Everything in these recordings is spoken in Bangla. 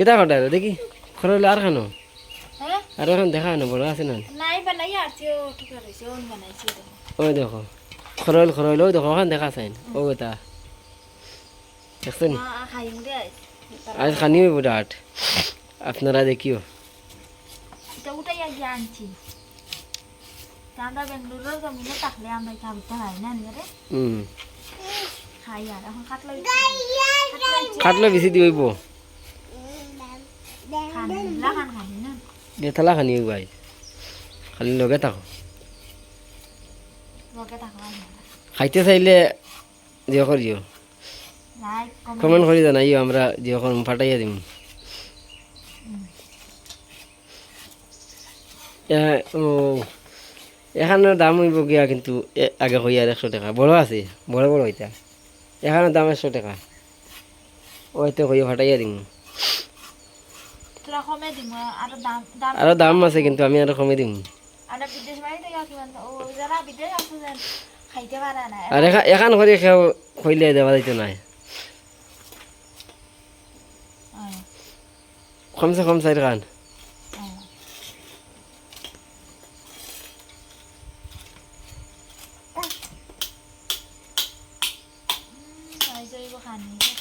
কেটা কটা দেখি খরল আর খানো হ্যাঁ আর এখন দেখা না বড় আছে না নাই বানাই আছে ও ঠিক আছে ওন বানাইছি ওই দেখো খরল খরল ওই দেখো ওখান দেখা চাইন ও এটা দেখছেন খাইম দে আজ খানি হইব ডাট আপনারা দেখিও এটা উঠাই আগে আনছি আমরা বেঙ্গালুরুর জমিনে থাকলে আমরা খাইতে হয় না রে খাই আর এখন কাটলে বেশি দিইব খানি না বেতলা খানি হইব আজ খালি লগে থাকো লগে থাকো খাইতে চাইলে জিও করিও লাইক কমেন্ট করে জানাইও আমরা জিও করম ফাটাইয়া দিম ও এখানের দাম হইব গিয়া কিন্তু আগে কই আর 100 টাকা বড় আছে বড় বড় হইতা এখানের দাম 100 টাকা ওইতে কই ফাটাইয়া দিম তোরা কমে দিম আর দাম আরো দাম আছে কিন্তু আমি আরো কমে দিম আর বিদেশ বাড়িতে কিমান ও যারা বিদেশ আছে যেন খাইতে পারে না আর এখান করে খেও কইলে দেওয়া যাইতো না কমসে কম 4 খান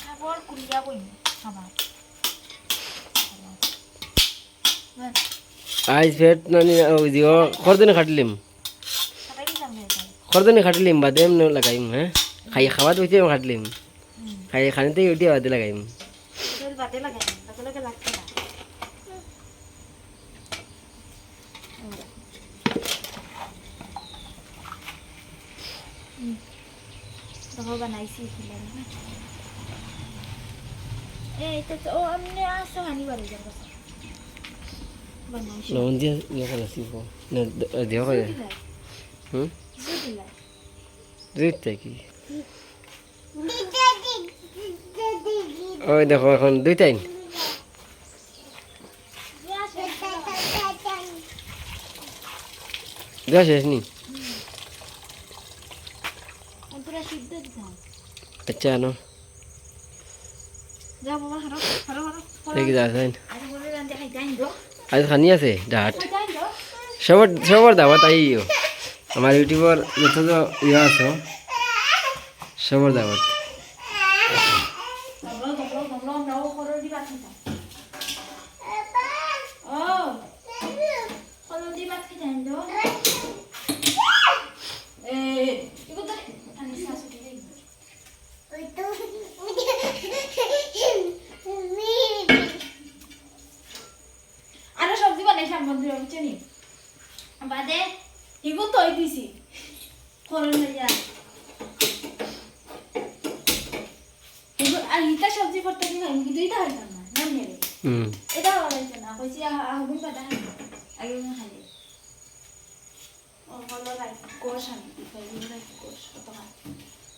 খাবার কুড়িয়া বই খাবার আজ ফেট নানি দিও খরদনে খাটলিম খরদনে খাটলিম বাদে এমন লাগাইম হ্যাঁ খাই খাওয়া তো হইছে খাটলিম খাই খানিতে উঠি বাদে লাগাইম বাদে লাগাই বাদে লাগে লাগতে না তো বানাইছি খিলে এই তো ও আমনে আসো হানি বাড়ি যাব বানাইছি লবণ দিয়ে ইয়ে করে আসিব না দিও করে দুইটা কি ওই দেখো এখন দুইটাই দেওয়া শেষ নি পুরা সিদ্ধ দিতাম আচ্ছা নো যা বাবা হারো হারো হারো দেখি যাচ্ছেন আজ বলে রান্তে খাইতে আইন দো আজ খানি আছে ডাট খাইতে আইন দো সবার দাওয়াত আইও আমার ইউটিউবার যত ইয়া আছে সবার দাওয়াত তোমরা নাও করো দিবা খাইতা ও করো দিবা খাইতে আইন দো ইগো তো আনি শাশু দিই ওই তো আরে সবজি বানাইছাম বন্ধুরা বুঝছেনি বাদে ইগো তো দিছি করন লইয়া ইগো আর ইটা সবজি করতে কি হয় কিন্তু এটা হয় না না নেবে এটা হয় না কইছি আহুন কাটা হয় আগে না খাই ও হলো রাই কোশ আমি খাই রাই কোশ কত হয়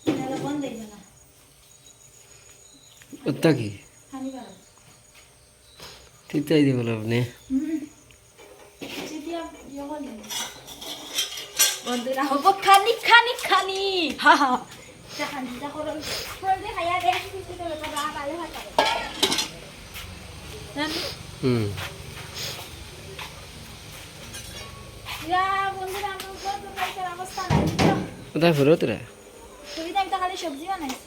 এটা বন্ধ দেই না ওটা কি খানি বাড়া তিতাই দিব আপনি চিতিয়া ইয়গল বন্ধুরা হবো খানি খানি খানি হা হা যা খানি যা করো ফ্রন্টে খাইয়া দে কিছু তো তো বাবা আলো হাতে ইয়া বন্ধুরা আমার কত পয়সার অবস্থা নাই কোথায় ফেরত রে তুমি তো খালি সবজি বানাইছ